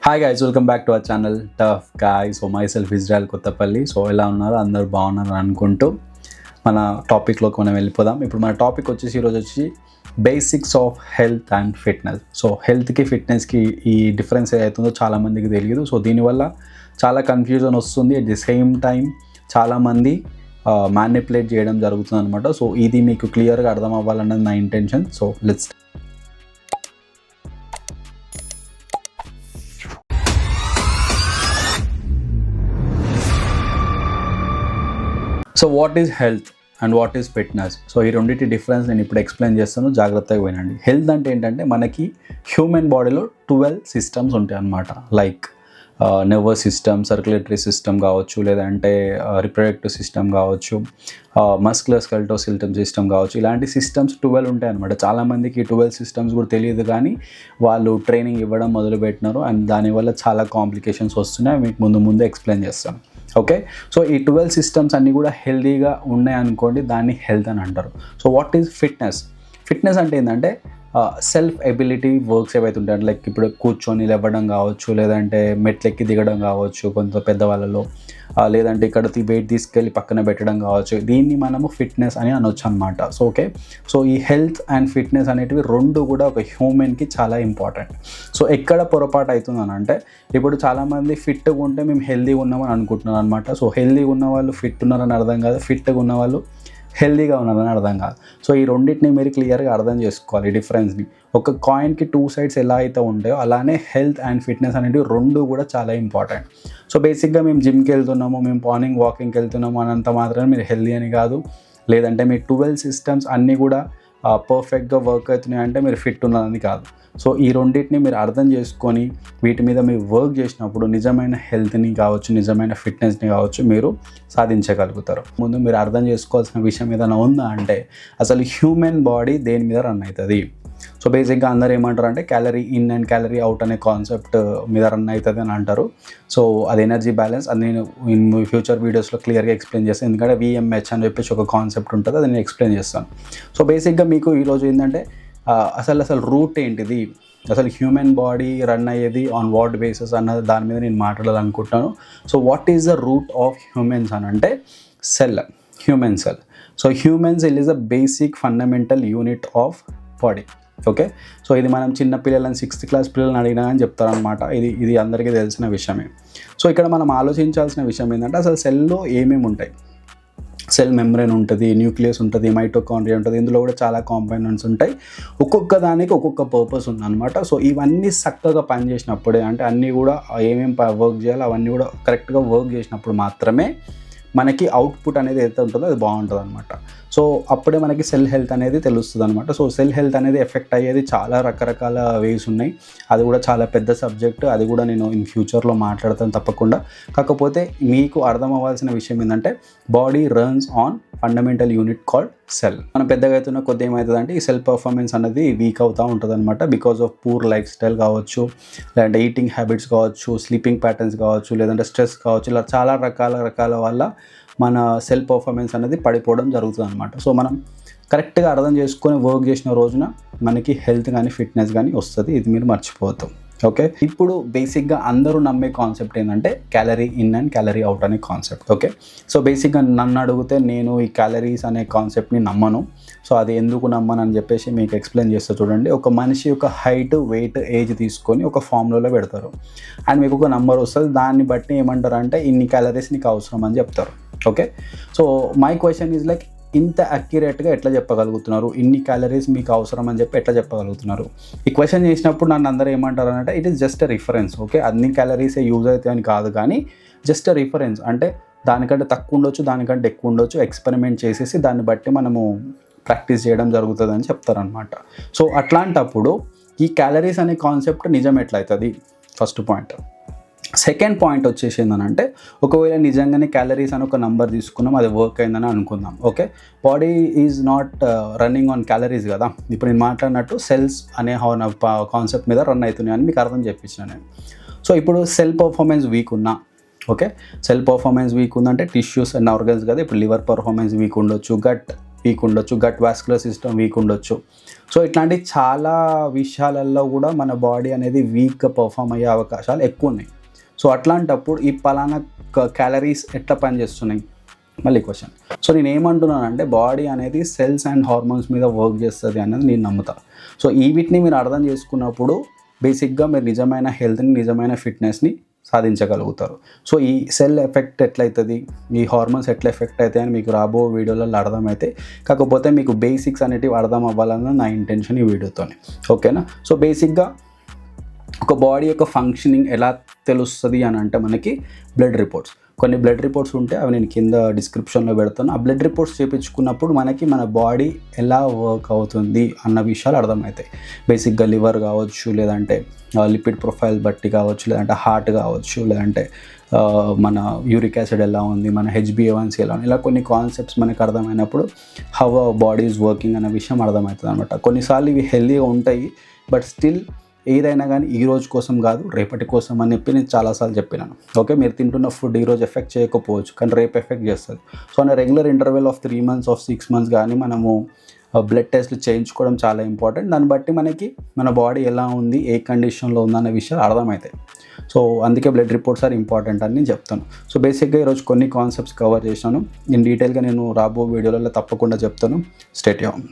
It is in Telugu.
Hi guys, welcome back to our channel tough guys. So my self Israel Kothapalli. So ఎలా ఉన్నారు? అందరూ బాగున్నారు అనుకుంటూ మన టాపిక్లోకి మనం వెళ్ళిపోదాం. ఇప్పుడు మన టాపిక్ వచ్చేసి ఈరోజు basics of health and fitness. So హెల్త్కి ఫిట్నెస్కి ఈ డిఫరెన్స్ ఏదైతుందో చాలామందికి తెలియదు. సో దీనివల్ల చాలా కన్ఫ్యూజన్ వస్తుంది. అట్ ది సేమ్ టైం చాలామంది మ్యానిపులేట్ చేయడం జరుగుతుంది అనమాట. సో ఇది మీకు క్లియర్గా అర్థం అవ్వాలన్నది నా intention. So let's so what is health and what is fitness? So ఈ రెండింటి డిఫరెన్స్ నేను ఇప్పుడు ఎక్స్ప్లెయిన్ చేస్తాను, జాగ్రత్తగా వినండి. హెల్త్ అంటే ఏంటంటే మనకి హ్యూమన్ బాడీలో 12 సిస్టమ్స్ ఉంటాయి అన్నమాట. Like nervous system, circulatory system కావచ్చు, లేదంటే రిప్రొడక్టివ్ సిస్టమ్ కావచ్చు, మస్కులర్ స్కెలిటోసిస్టమ్ సిస్టమ్ కావచ్చు. ఇలాంటి సిస్టమ్స్ 12 ఉంటాయి అనమాట. చాలామందికి 12 సిస్టమ్స్ కూడా తెలియదు, కానీ వాళ్ళు ట్రైనింగ్ ఇవ్వడం మొదలుపెట్టినారు అండ్ దానివల్ల చాలా కాంప్లికేషన్స్ వస్తున్నాయి. మీకు ముందు ఎక్స్ప్లెయిన్ చేస్తాను. ఓకే, సో ఈ 12 సిస్టమ్స్ అన్నీ కూడా హెల్తీగా ఉన్నాయి అనుకోండి, దాన్ని హెల్త్ అని అంటారు. So what is fitness? Fitness అంటే ఏంటంటే సెల్ఫ్ ఎబిలిటీ వర్క్స్ ఏవైతే ఉంటాయి, లైక్ ఇప్పుడు కూర్చొని లేవడం కావచ్చు, లేదంటే మెట్లెక్కి దిగడం కావచ్చు కొంత పెద్దవాళ్ళలో, లేదంటే ఇక్కడ వెయిట్ తీసుకెళ్ళి పక్కన పెట్టడం కావచ్చు. దీన్ని మనము ఫిట్నెస్ అని అనొచ్చు అనమాట. సో ఓకే, సో ఈ హెల్త్ అండ్ ఫిట్నెస్ అనేటివి రెండు కూడా ఒక హ్యూమన్కి చాలా ఇంపార్టెంట్. సో ఎక్కడ పొరపాటు అవుతుందని అంటే, ఇప్పుడు చాలామంది ఫిట్గా ఉంటే మేము హెల్తీగా ఉన్నామని అనుకుంటున్నారు అనమాట. సో హెల్తీగా ఉన్న వాళ్ళు ఫిట్ ఉన్నారని అర్థం కాదు, ఫిట్గా ఉన్న వాళ్ళు హెల్తీగా ఉన్నారని అర్థం కాదు. సో ఈ రెండింటిని మీరు క్లియర్గా అర్థం చేసుకోవాలి, డిఫరెన్స్ని. ఒక కాయిన్కి 2 సైడ్స్ ఎలా అయితే ఉంటాయో అలానే హెల్త్ అండ్ ఫిట్నెస్ అనేవి రెండు కూడా చాలా ఇంపార్టెంట్. సో బేసిక్గా మేము జిమ్కి వెళ్తున్నాము, మేము మార్నింగ్ వాకింగ్కి వెళ్తున్నాము అనంత మాత్రమే మీరు హెల్తీ అని కాదు. లేదంటే మీ 12 సిస్టమ్స్ అన్నీ కూడా పర్ఫెక్ట్గా వర్క్ అవుతున్నాయి అంటే మీరు ఫిట్ ఉన్నారని కాదు. సో ఈ రెండింటిని మీరు అర్థం చేసుకొని వీటి మీద మీరు వర్క్ చేసినప్పుడు నిజమైన హెల్త్ని కావచ్చు, నిజమైన ఫిట్నెస్ని కావచ్చు మీరు సాధించగలుగుతారు. ముందు మీరు అర్థం చేసుకోవాల్సిన విషయం ఏదైనా ఉందా అంటే, అసలు హ్యూమన్ బాడీ దేని మీద రన్ అవుతుంది? సో బేసిక్గా అందరూ ఏమంటారు అంటే calorie in and calorie out అనే కాన్సెప్ట్ మీద రన్ అవుతుంది అని అంటారు. సో అది ఎనర్జీ బ్యాలెన్స్, అది నేను ఇన్ ఫ్యూచర్ వీడియోస్లో క్లియర్గా ఎక్స్ప్లెయిన్ చేస్తాను. ఎందుకంటే VMH అని చెప్పేసి ఒక కాన్సెప్ట్ ఉంటుంది, అది నేను ఎక్స్ప్లెయిన్ చేస్తాను. సో బేసిక్గా మీకు ఈరోజు ఏంటంటే అసలు రూట్ ఏంటిది, అసలు హ్యూమన్ బాడీ రన్ అయ్యేది ఆన్ వాట్ బేసిస్ అన్నది దాని మీద నేను మాట్లాడాలనుకుంటున్నాను. So what is the root of humans అని అంటే cell, human cell. So human cell is the basic fundamental unit of body. Okay, so ఇది మనం చిన్న పిల్లలని 6th క్లాస్ పిల్లలని అడిగినా అని చెప్తారనమాట. ఇది అందరికీ తెలిసిన విషయమే. సో ఇక్కడ మనం ఆలోచించాల్సిన విషయం ఏంటంటే అసలు సెల్లో ఏమేమి ఉంటాయి. సెల్ మెంబ్రేన్ ఉంటుంది, న్యూక్లియస్ ఉంటుంది, మైటోకాండ్రియా ఉంటుంది. ఇందులో కూడా చాలా కాంపోనెంట్స్ ఉంటాయి. ఒక్కొక్క దానికి ఒక్కొక్క పర్పస్ ఉందన్నమాట. సో ఇవన్నీ చక్కగా పనిచేసినప్పుడే, అంటే అన్నీ కూడా ఏమేమి వర్క్ చేయాలో అవన్నీ కూడా కరెక్ట్గా వర్క్ చేసినప్పుడు మాత్రమే మనకి అవుట్పుట్ అనేది ఏదైతే ఉంటుందో అది బాగుంటుంది అనమాట. సో అప్పుడే మనకి సెల్ హెల్త్ అనేది తెలుస్తుంది అనమాట. సో సెల్ హెల్త్ అనేది ఎఫెక్ట్ అయ్యేది చాలా రకరకాల వేస్ ఉన్నాయి. అది కూడా చాలా పెద్ద సబ్జెక్ట్, అది కూడా నేను ఇన్ ఫ్యూచర్లో మాట్లాడతాను తప్పకుండా. కాకపోతే మీకు అర్థం అవ్వాల్సిన విషయం ఏంటంటే body runs on fundamental unit called cell. మనం పెద్దగా అవుతున్న కొద్ది ఏమవుతుందంటే ఈ సెల్ పర్ఫార్మెన్స్ అనేది వీక్ అవుతూ ఉంటుంది అనమాట. Because of poor life style కావచ్చు, లేదంటే ఈటింగ్ హ్యాబిట్స్ కావచ్చు, స్లీపింగ్ ప్యాటర్న్స్ కావచ్చు, లేదంటే స్ట్రెస్ కావచ్చు. ఇలా చాలా రకాల వల్ల మన సెల్ పర్ఫార్మెన్స్ అనేది పడిపోవడం జరుగుతుంది అనమాట. సో మనం కరెక్ట్గా అర్థం చేసుకొని వర్క్ చేసిన రోజున మనకి హెల్త్ కానీ ఫిట్నెస్ కానీ వస్తుంది. ఇది మీరు మర్చిపోవద్దు. ఓకే, ఇప్పుడు బేసిక్గా అందరూ నమ్మే కాన్సెప్ట్ ఏంటంటే calorie in and calorie out అనే కాన్సెప్ట్. ఓకే, సో బేసిక్గా నన్ను అడిగితే నేను ఈ క్యాలరీస్ అనే కాన్సెప్ట్ని నమ్మను. సో అది ఎందుకు నమ్మను అని చెప్పేసి మీకు ఎక్స్ప్లెయిన్ చేస్తే చూడండి. ఒక మనిషి యొక్క హైట్, వెయిట్, ఏజ్ తీసుకొని ఒక ఫార్ములాలో పెడతారు అండ్ మీకు ఒక నెంబర్ వస్తుంది. దాన్ని బట్టి ఏమంటారు అంటే ఇన్ని క్యాలరీస్ నీకు అవసరం అని చెప్తారు. Okay, so my question is like, ఇంత అక్యురేట్గా ఎట్లా చెప్పగలుగుతున్నారు? ఇన్ని క్యాలరీస్ మీకు అవసరం అని చెప్పి ఎట్లా చెప్పగలుగుతున్నారు? ఈ క్వశ్చన్ చేసినప్పుడు నన్ను అందరూ ఏమంటారు అంటే it is just a reference. Okay, అన్ని క్యాలరీసే యూజ్ అవుతాయి అని కాదు, కానీ జస్ట్ అ రిఫరెన్స్. అంటే దానికంటే తక్కువ ఉండొచ్చు, దానికంటే ఎక్కువ ఉండొచ్చు. ఎక్స్పెరిమెంట్ చేసేసి దాన్ని బట్టి మనము ప్రాక్టీస్ చేయడం జరుగుతుందని చెప్తారనమాట. సో అట్లాంటప్పుడు ఈ క్యాలరీస్ అనే కాన్సెప్ట్ నిజం ఎట్లయితుంది? First point. సెకండ్ పాయింట్ వచ్చేసి ఏంటంటే, ఒకవేళ నిజంగానే క్యాలరీస్ అని ఒక నెంబర్ తీసుకున్నాం, అది వర్క్ అయిందని అనుకుందాం. Okay, body is not running on calories కదా. ఇప్పుడు నేను మాట్లాడినట్టు సెల్స్ అనే కాన్సెప్ట్ మీద రన్ అవుతున్నాయి అని మీకు అర్థం చెప్పించిన నేను. సో ఇప్పుడు సెల్ పర్ఫార్మెన్స్ వీక్ ఉన్నా, ఓకే, సెల్ పర్ఫార్మెన్స్ వీక్ ఉందంటే టిష్యూస్ అండ్ ఆర్గన్స్ కదా. ఇప్పుడు లివర్ పర్ఫార్మెన్స్ వీక్ ఉండొచ్చు, గట్ వీక్ ఉండొచ్చు, గట్ వాస్కులర్ సిస్టమ్ వీక్ ఉండొచ్చు. సో ఇట్లాంటి చాలా విషయాలలో కూడా మన బాడీ అనేది వీక్గా పర్ఫామ్ అయ్యే అవకాశాలు ఎక్కువ ఉన్నాయి. సో అట్లాంటప్పుడు ఈ పలానా క్యాలరీస్ ఎట్లా పనిచేస్తున్నాయి మళ్ళీ క్వశ్చన్. సో నేను ఏమంటున్నానంటే బాడీ అనేది సెల్స్ అండ్ హార్మోన్స్ మీద వర్క్ చేస్తుంది అనేది నేను నమ్ముతా. సో ఈ వీటిని మీరు అర్థం చేసుకున్నప్పుడు బేసిక్గా మీరు నిజమైన హెల్త్ని, నిజమైన ఫిట్నెస్ని సాధించగలుగుతారు. సో ఈ సెల్ ఎఫెక్ట్ ఎట్లయితుంది, ఈ హార్మోన్స్ ఎట్లా ఎఫెక్ట్ అవుతాయి అని మీకు రాబో వీడియోలలో అర్థమైతే, కాకపోతే మీకు బేసిక్స్ అనేటివి అర్థం అవ్వాలన్న నా ఇంటెన్షన్ ఈ వీడియోతోనే. ఓకేనా? సో బేసిక్గా ఒక బాడీ యొక్క ఫంక్షనింగ్ ఎలా తెలుస్తుంది అని అంటే మనకి బ్లడ్ రిపోర్ట్స్, కొన్ని బ్లడ్ రిపోర్ట్స్ ఉంటే అవి నేను కింద డిస్క్రిప్షన్లో పెడతాను. ఆ బ్లడ్ రిపోర్ట్స్ చేయించుకున్నప్పుడు మనకి మన బాడీ ఎలా వర్క్ అవుతుంది అన్న విషయాలు అర్థమవుతాయి. బేసిక్గా లివర్ కావచ్చు, లేదంటే లిపిడ్ ప్రొఫైల్ బట్టి కావచ్చు, లేదంటే హార్ట్ కావచ్చు, లేదంటే మన యూరిక్ యాసిడ్ ఎలా ఉంది, మన HbA1c ఎలా ఉంది, ఇలా కొన్ని కాన్సెప్ట్స్ మనకు అర్థమైనప్పుడు how our body is working అనే విషయం అర్థమవుతుంది అనమాట. కొన్నిసార్లు ఇవి హెల్తీగా ఉంటాయి, బట్ స్టిల్ ఏదైనా కానీ ఈ రోజు కోసం కాదు, రేపటి కోసం అని చెప్పి నేను చాలాసార్లు చెప్పినాను. ఓకే, మీరు తింటున్న ఫుడ్ ఈరోజు ఎఫెక్ట్ చేయకపోవచ్చు, కానీ రేపు ఎఫెక్ట్ చేస్తుంది. సో అన్న regular interval of 3 months of 6 months కానీ మనము బ్లడ్ టెస్ట్లు చేయించుకోవడం చాలా ఇంపార్టెంట్. దాన్ని బట్టి మనకి మన బాడీ ఎలా ఉంది, ఏ కండిషన్లో ఉందన్న విషయాలు అర్థమవుతాయి. సో అందుకే బ్లడ్ రిపోర్ట్స్ ఆర్ ఇంపార్టెంట్ అని నేను చెప్తాను. సో బేసిక్గా ఈరోజు కొన్ని కాన్సెప్ట్స్ కవర్ చేశాను. నేను డీటెయిల్గా నేను రాబో వీడియోలలో తప్పకుండా చెప్తాను. Stay tune.